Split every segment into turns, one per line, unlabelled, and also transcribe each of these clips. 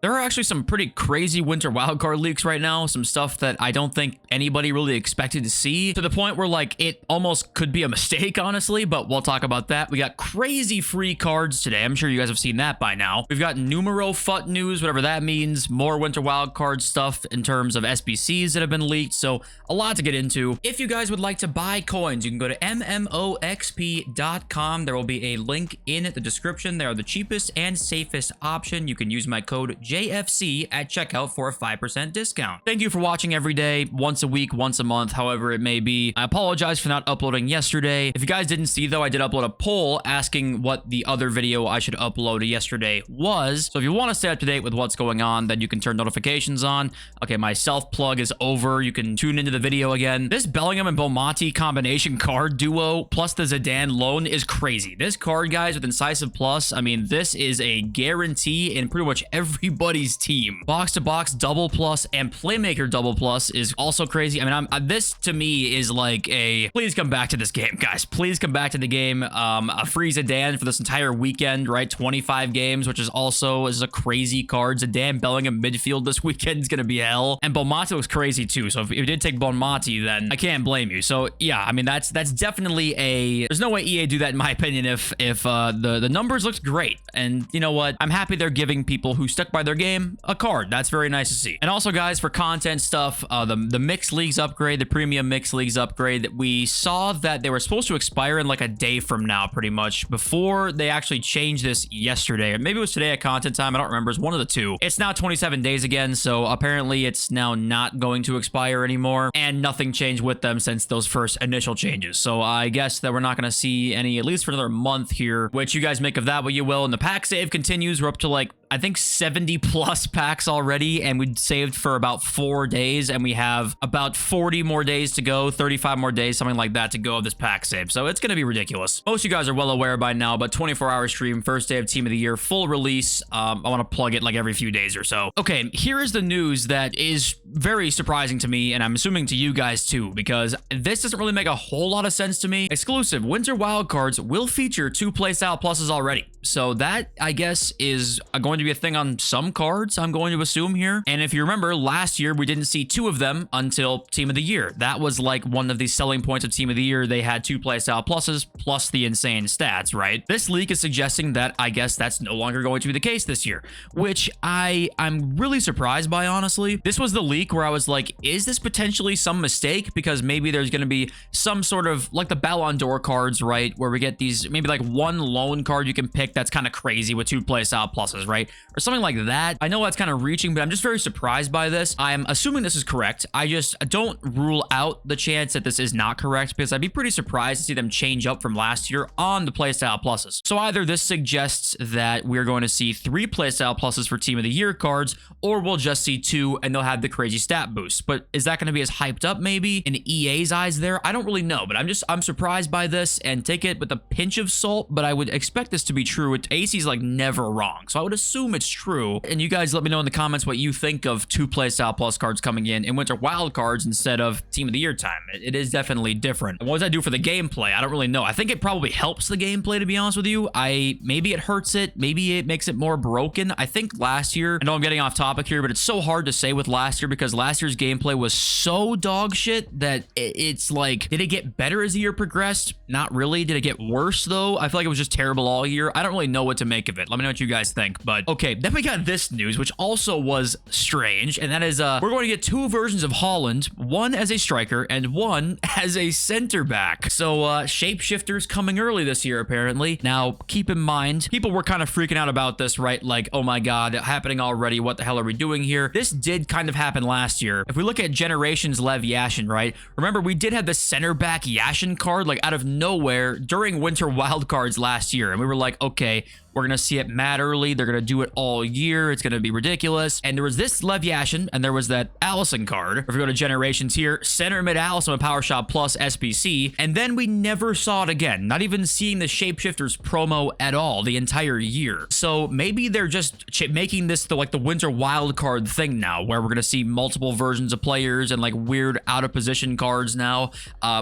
There are actually some pretty crazy winter wildcard leaks right now. Some stuff that I don't think anybody really expected to see, to the point where like it almost could be a mistake, honestly, but we'll talk about that. We got crazy free cards today. I'm sure you guys have seen that by now. We've got NumeroFUT news, whatever that means, more winter wildcard stuff in terms of SBCs that have been leaked. So a lot to get into. If you guys would like to buy coins, you can go to MMOXP.com. There will be a link in the description. They are the cheapest and safest option. You can use my code JFC at checkout for a 5% discount. Thank you for watching every day, once a week, once a month, however it may be. I apologize for not uploading yesterday. If you guys didn't see though, I did upload a poll asking what the other video I should upload yesterday was. So if you want to stay up to date with what's going on, then you can turn notifications on. Okay, my self-plug is over. You can tune into the video again. This Bellingham and Bomati combination card duo plus the Zidane loan is crazy. This card, guys, with Incisive Plus, I mean, this is a guarantee in pretty much everybody's team. Box to box double plus and playmaker double plus is also crazy. I mean, this to me is like a please come back to this game, guys. Please come back to the game. A free Zidane for this entire weekend, right? 25 games, which is also a crazy card. Zidane Bellingham midfield this weekend is gonna be hell. And Bomati looks crazy too. So if you did take Bomati, then I can't blame you. So yeah, I mean that's definitely a. There's no way EA do that in my opinion. If the numbers looked great, and you know what, I'm happy they're giving people who stuck by their game a card. That's very nice to see. And also, guys, for content stuff, the mixed leagues upgrade, the premium mixed leagues upgrade, we saw that they were supposed to expire in like a day from now, pretty much, before they actually changed this yesterday. Or maybe it was today at content time. I don't remember. It's one of the two. It's now 27 days again, so apparently it's now not going to expire anymore, and nothing changed with them since those first initial changes. So I guess that we're not going to see any, at least for another month here, which you guys make of that what you will. And the pack save continues. We're up to like, I think 70 plus packs already, and we saved for about 4 days, and we have about 40 more days to go, 35 more days, something like that to go of this pack save. So it's going to be ridiculous. Most of you guys are well aware by now, but 24-hour stream, first day of Team of the Year, full release. I want to plug it like every few days or so. Okay, here is the news that is very surprising to me, and I'm assuming to you guys too, because this doesn't really make a whole lot of sense to me. Exclusive Winter Wildcards will feature 2 playstyle pluses already. So that, I guess, is going to be a thing on some cards, I'm going to assume here. And if you remember, last year, we didn't see 2 of them until Team of the Year. That was like one of the selling points of Team of the Year. They had 2 playstyle pluses plus the insane stats, right? This leak is suggesting that I guess that's no longer going to be the case this year, which I'm really surprised by, honestly. This was the leak where I was like, is this potentially some mistake? Because maybe there's going to be some sort of like the Ballon d'Or cards, right? Where we get these, maybe like one lone card you can pick that's kind of crazy with 2 playstyle pluses, right? Or something like that. I know that's kind of reaching, but I'm just very surprised by this. I'm assuming this is correct. I just don't rule out the chance that this is not correct, because I'd be pretty surprised to see them change up from last year on the playstyle pluses. So either this suggests that we're going to see 3 playstyle pluses for Team of the Year cards, or we'll just see 2 and they'll have the crazy stat boost. But is that going to be as hyped up maybe in EA's eyes there? I don't really know, but I'm surprised by this, and take it with a pinch of salt, but I would expect this to be true. AC's like never wrong, so I would assume it's true. And you guys let me know in the comments what you think of 2 playstyle plus cards coming in Winter Wild Cards instead of Team of the Year time. It is definitely different. And what does that do for the gameplay? I don't really know. I think it probably helps the gameplay, to be honest with you. Maybe it hurts it. Maybe it makes it more broken. I think last year, I know I'm getting off topic here, but it's so hard to say with last year because last year's gameplay was so dog shit that it's like, did it get better as the year progressed? Not really. Did it get worse though? I feel like it was just terrible all year. I don't really know what to make of it. Let me know what you guys think. But okay, then we got this news, which also was strange, and that is we're going to get 2 versions of Haaland, one as a striker and one as a center back. So Shapeshifters coming early this year apparently. Now keep in mind, people were kind of freaking out about this, right? Like, oh my god, happening already, what the hell are we doing here? This did kind of happen last year. If we look at Generations Lev Yashin, right? Remember, we did have the center back Yashin card like out of nowhere during Winter Wildcards last year, and we were like, okay, we're going to see it mad early. They're going to do it all year. It's going to be ridiculous. And there was this Lev Yashin, and there was that Allison card. If we go to Generations here, center mid Allison with Power Shot plus SBC. And then we never saw it again. Not even seeing the Shapeshifters promo at all the entire year. So maybe they're just making this the Winter Wild Card thing now, where we're going to see multiple versions of players and like weird out of position cards now.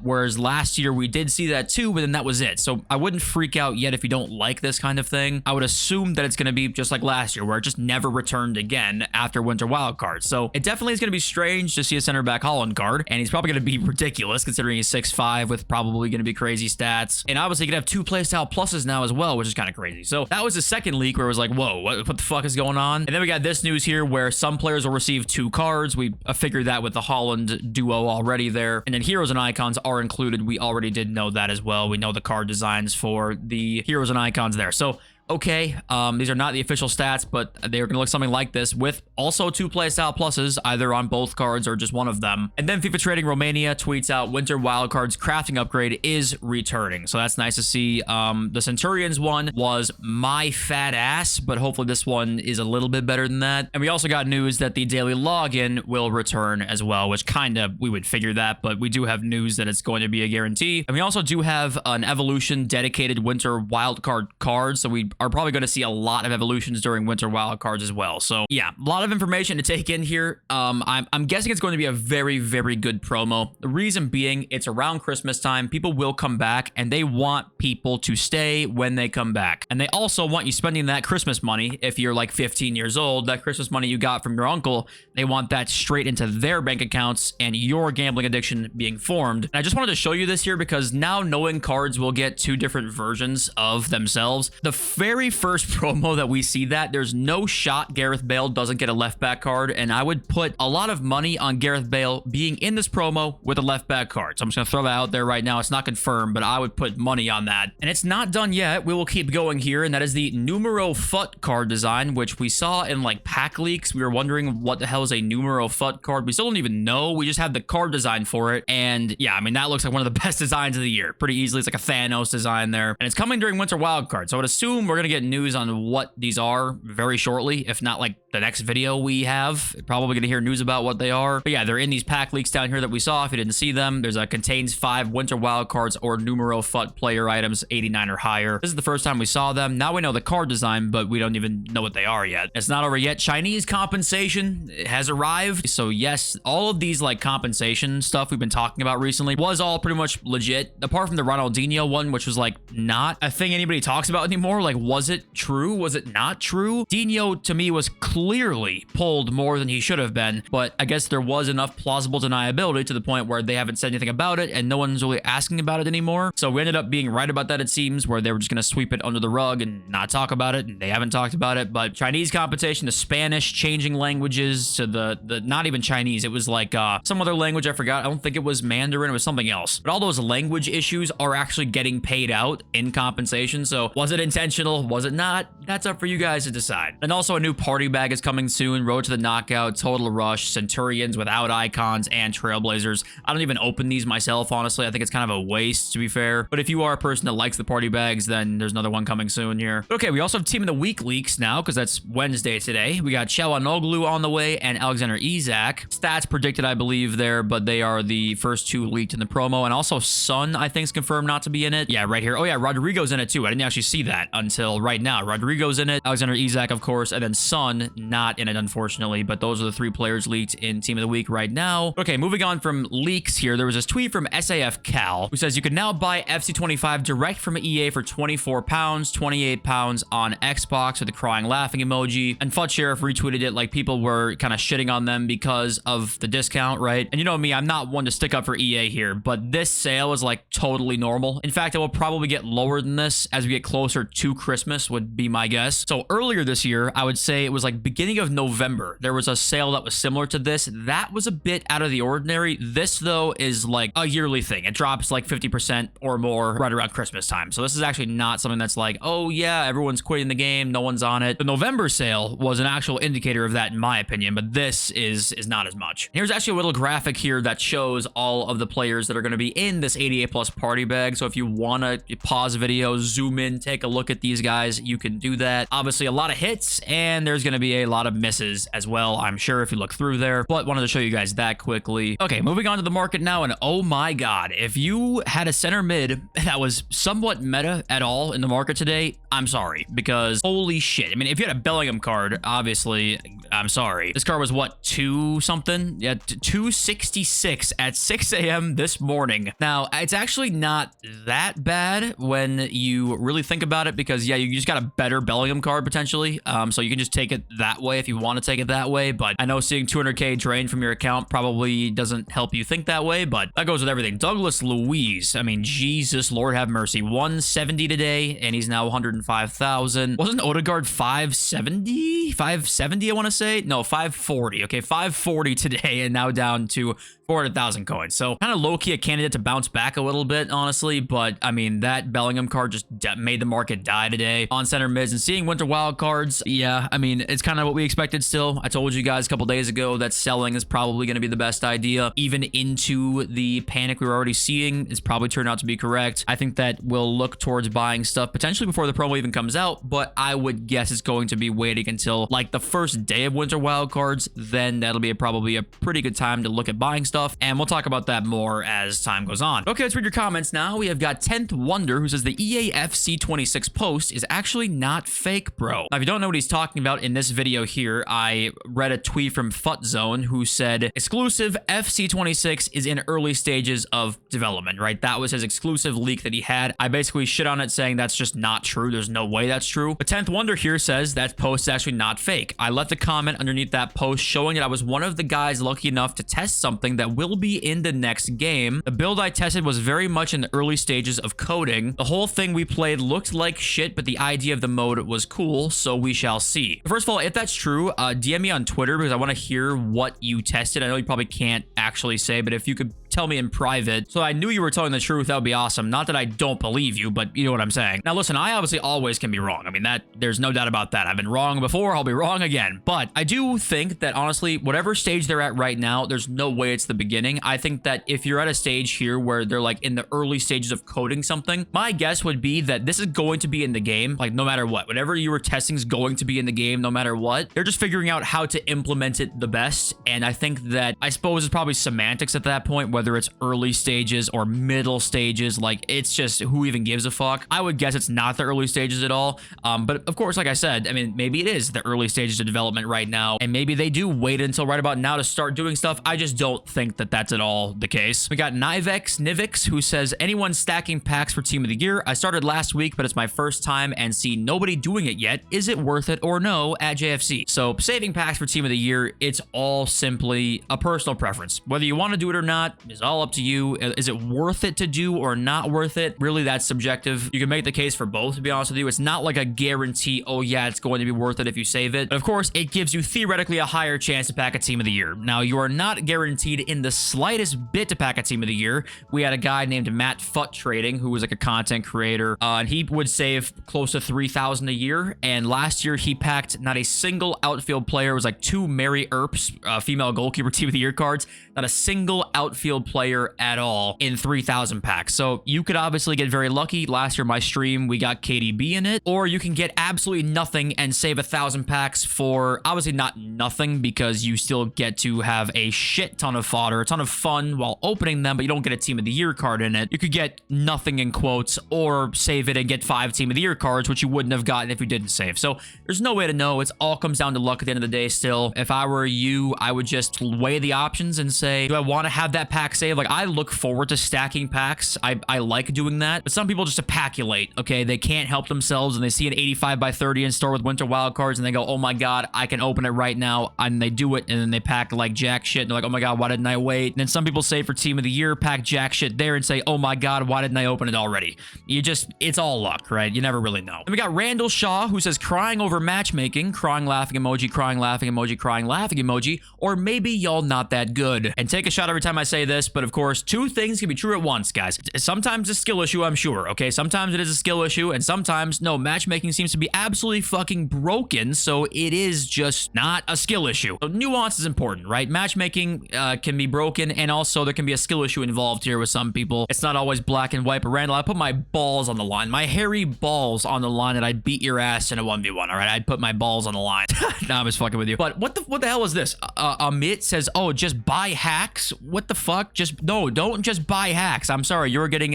Whereas last year we did see that too, but then that was it. So I wouldn't freak out yet if you don't like this kind of thing. thing, I would assume that it's going to be just like last year, where it just never returned again after Winter Wildcard. So it definitely is going to be strange to see a center back Holland card, and he's probably going to be ridiculous considering he's 6'5" with probably going to be crazy stats. And obviously, you can have 2 playstyle pluses now as well, which is kind of crazy. So that was the second leak where it was like, whoa, what the fuck is going on? And then we got this news here where some players will receive 2 cards. We figured that with the Holland duo already there. And then heroes and icons are included. We already did know that as well. We know the card designs for the heroes and icons there. So okay, these are not the official stats, but they're going to look something like this with also 2 playstyle pluses, either on both cards or just one of them. And then FIFA Trading Romania tweets out Winter Wildcard's crafting upgrade is returning. So that's nice to see. The Centurions one was my fat ass, but hopefully this one is a little bit better than that. And we also got news that the daily login will return as well, which kind of, we would figure that, but we do have news that it's going to be a guarantee. And we also do have an evolution dedicated Winter Wildcard card, so we are probably going to see a lot of evolutions during Winter Wildcards as well. So yeah, a lot of information to take in here. I'm guessing it's going to be a very, very good promo. The reason being, it's around Christmas time. People will come back, and they want people to stay when they come back. And they also want you spending that Christmas money. If you're like 15 years old, that Christmas money you got from your uncle, they want that straight into their bank accounts and your gambling addiction being formed. And I just wanted to show you this here because now knowing cards will get 2 different versions of themselves. The very first promo that we see that, there's no shot Gareth Bale doesn't get a left back card, and I would put a lot of money on Gareth Bale being in this promo with a left back card. So I'm just gonna throw that out there right now. It's not confirmed, but I would put money on that. And it's not done yet. We will keep going here, and that is the NumeroFUT card design, which we saw in like pack leaks. We were wondering what the hell is a NumeroFUT card. We still don't even know. We just have the card design for it, and yeah, I mean, that looks like one of the best designs of the year pretty easily. It's like a Thanos design there, and it's coming during Winter Wildcard, so I would assume we're gonna get news on what these are very shortly, if not like the next video we have. Probably gonna hear news about what they are. But yeah, they're in these pack leaks down here that we saw. If you didn't see them, there's a contains 5 Winter Wildcards or NumeroFUT player items, 89 or higher. This is the first time we saw them. Now we know the card design, but we don't even know what they are yet. It's not over yet. Chinese compensation has arrived. So yes, all of these like compensation stuff we've been talking about recently was all pretty much legit, apart from the Ronaldinho one, which was like not a thing anybody talks about anymore. Like, was it true? Was it not true? Dino, to me, was clearly pulled more than he should have been, but I guess there was enough plausible deniability to the point where they haven't said anything about it, and no one's really asking about it anymore. So we ended up being right about that, it seems, where they were just going to sweep it under the rug and not talk about it, and they haven't talked about it. But Chinese compensation to Spanish, changing languages to the not even Chinese, it was like some other language, I forgot. I don't think it was Mandarin, it was something else. But all those language issues are actually getting paid out in compensation. So was it intentional? Was it not? That's up for you guys to decide. And also a new party bag is coming soon. Road to the Knockout, Total Rush, Centurions without icons, and Trailblazers. I don't even open these myself, honestly. I think it's kind of a waste, to be fair. But if you are a person that likes the party bags, then there's another one coming soon here. Okay, we also have Team of the Week leaks now, because that's Wednesday today. We got Çalhanoğlu on the way and Alexander Isak. Stats predicted, I believe, there, but they are the first 2 leaked in the promo. And also Son, I think, is confirmed not to be in it. Yeah, right here. Oh yeah, Rodrigo's in it too. I didn't actually see that until right now. Rodrigo's in it, Alexander Isak, of course, and then Son not in it, unfortunately. But those are the 3 players leaked in Team of the Week right now. Okay, moving on from leaks here, there was this tweet from SAF Cal, who says you can now buy FC25 direct from EA for £24, £28 on Xbox, with the crying laughing emoji. And FUT Sheriff retweeted it like people were kind of shitting on them because of the discount, right? And you know me, I'm not one to stick up for EA here, but this sale is like totally normal. In fact, it will probably get lower than this as we get closer to Christmas, would be my guess. So earlier this year, I would say it was like beginning of November, there was a sale that was similar to this. That was a bit out of the ordinary. This, though, is like a yearly thing. It drops like 50% or more right around Christmas time. So this is actually not something that's like, oh yeah, everyone's quitting the game, no one's on it. The November sale was an actual indicator of that, in my opinion, but this is not as much. Here's actually a little graphic here that shows all of the players that are going to be in this 88 plus party bag. So if you want to pause the video, zoom in, take a look at these guys, you can do that. Obviously a lot of hits, and there's going to be a lot of misses as well, I'm sure, if you look through there, but wanted to show you guys that quickly. Okay, moving on to the market now, and oh my god, if you had a center mid that was somewhat meta at all in the market today, I'm sorry, because holy shit. I mean, if you had a Bellingham card, obviously, I'm sorry. This card was what, 2 something? Yeah, 266 at 6 a.m. this morning. Now, it's actually not that bad when you really think about it, because yeah, you just got a better Bellingham card potentially. So you can just take it that way if you want to take it that way. But I know seeing 200k drained from your account probably doesn't help you think that way, but that goes with everything. Douglas Luiz, I mean, Jesus, Lord have mercy. 170 today, and he's now 105,000. Wasn't Odegaard 570? 570, I want to say? No, 540. Okay, 540 today, and now down to 400,000 coins. So kind of low-key a candidate to bounce back a little bit, honestly. But I mean, that Bellingham card just made the market die today on center mids. And seeing winter wild cards, yeah, I mean, it's kind of what we expected still. I told you guys a couple days ago that selling is probably going to be the best idea. Even into the panic we were already seeing, it's probably turned out to be correct. I think that we'll look towards buying stuff potentially before the promo even comes out, but I would guess it's going to be waiting until like the first day of winter wild cards. Then that'll be probably a pretty good time to look at buying stuff, and we'll talk about that more as time goes on. Okay, let's read your comments now. We have got 10th Wonder, who says the EAFC 26 post is actually not fake, bro. Now, if you don't know what he's talking about in this video here, I read a tweet from FUT Zone who said exclusive FC26 is in early stages of development, right? That was his exclusive leak that he had. I basically shit on it saying that's just not true. There's no way that's true. But 10th Wonder here says that post is actually not fake. I left a comment underneath that post showing that I was one of the guys lucky enough to test something that will be in the next game. The build I tested was very much in the early stages of coding. The whole thing we played looked like shit, but the idea of the mode was cool, so we shall see. First of all, if that's true, DM me on Twitter because I want to hear what you tested. I know you probably can't actually say, but if you could tell me in private so I knew you were telling the truth, that would be awesome. Not that I don't believe you, but you know what I'm saying. Now listen, I obviously always can be wrong. I mean, that there's no doubt about that. I've been wrong before, I'll be wrong again. But I do think that honestly, whatever stage they're at right now, there's no way it's the beginning. I think that if you're at a stage here where they're like in the early stages of coding something, my guess would be that this is going to be in the game, like no matter what. Whatever you were testing is going to be in the game no matter what. They're just figuring out how to implement it the best. And I think that, I suppose it's probably semantics at that point, whether it's early stages or middle stages. Like, it's just who even gives a fuck. I would guess it's not the early stages at all. But of course, like I said, I mean, maybe it is the early stages of development right now, and maybe they do wait until right about now to start doing stuff. I just don't think that that's at all the case. We got Nivix, who says, anyone stacking packs for Team of the Year? I started last week, but it's my first time and see nobody doing it yet. Is it worth it or no at JFC? So saving packs for Team of the Year, it's all simply a personal preference. Whether you want to do it or not is all up to you. Is it worth it to do or not worth it? Really, that's subjective. You can make the case for both, to be honest with you. It's not like a guarantee, oh yeah, it's going to be worth it if you save it. But of course, it gives you theoretically a higher chance to pack a Team of the Year. Now, you are not guaranteed in the slightest bit to pack a Team of the Year. We had a guy named Matt FUT Trading, who was like a content creator, and he would save close to 3,000 a year. And last year, he packed not a single outfield player. It was like 2 Mary Earps, female goalkeeper Team of the Year cards. Not a single outfield player at all in 3,000 packs. So you could obviously get very lucky. Last year, my stream, we got KDB in it. Or you can get absolutely nothing and save 1,000 packs for obviously not nothing, because you still get to have a shit ton of fodder, a ton of fun while opening them, but you don't get a Team of the Year card in it. You could get nothing in quotes, or save it and get 5 Team of the Year cards, which you wouldn't have gotten if you didn't save. So there's no way to know. It all comes down to luck at the end of the day still. If I were you, I would just weigh the options and say, do I want to have that pack save? Like, I look forward to stacking packs. I like doing that. But some people just epaculate, okay? They can't help themselves, and they see an 85 by 30 in store with winter wild cards, and they go, oh my god, I can open it right now. And they do it, and then they pack like jack shit, and they're like, oh my god, why didn't I wait? And then some people say for Team of the Year, pack jack shit there and say, oh my god, why didn't I open it already? It's all luck, right? You never really know. And we got Randall Shaw, who says, crying over matchmaking, crying laughing emoji, crying laughing emoji, crying laughing emoji, or maybe y'all not that good. And take a shot every time I say this, but of course, 2 things can be true at once, guys. Sometimes it's a skill issue, I'm sure, okay? Sometimes it is a skill issue, and sometimes, no, matchmaking seems to be absolutely fucking broken, so it is just not a skill issue. So nuance is important, right? Matchmaking can be broken, and also there can be a skill issue involved here with some people. It's not always black and white, but Randall, I put my balls on the line, my hairy balls on the line, and I'd beat your ass in a 1v1, all right? I'd put my balls on the line. Nah, I'm just fucking with you. But what the hell is this? Amit says, oh, just buy hacks? What the fuck? suck. Just no, don't just buy hacks. I'm sorry, you're getting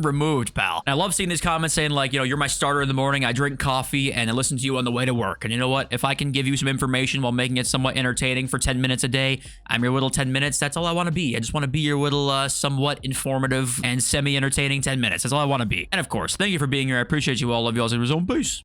removed, pal. And I love seeing these comments saying like, you know, you're my starter in the morning. I drink coffee and I listen to you on the way to work. And you know what? If I can give you some information while making it somewhat entertaining for 10 minutes a day, I'm your little 10 minutes. That's all I want to be. I just want to be your little somewhat informative and semi-entertaining 10 minutes. That's all I want to be. And of course, thank you for being here. I appreciate you all. Love you all. Peace.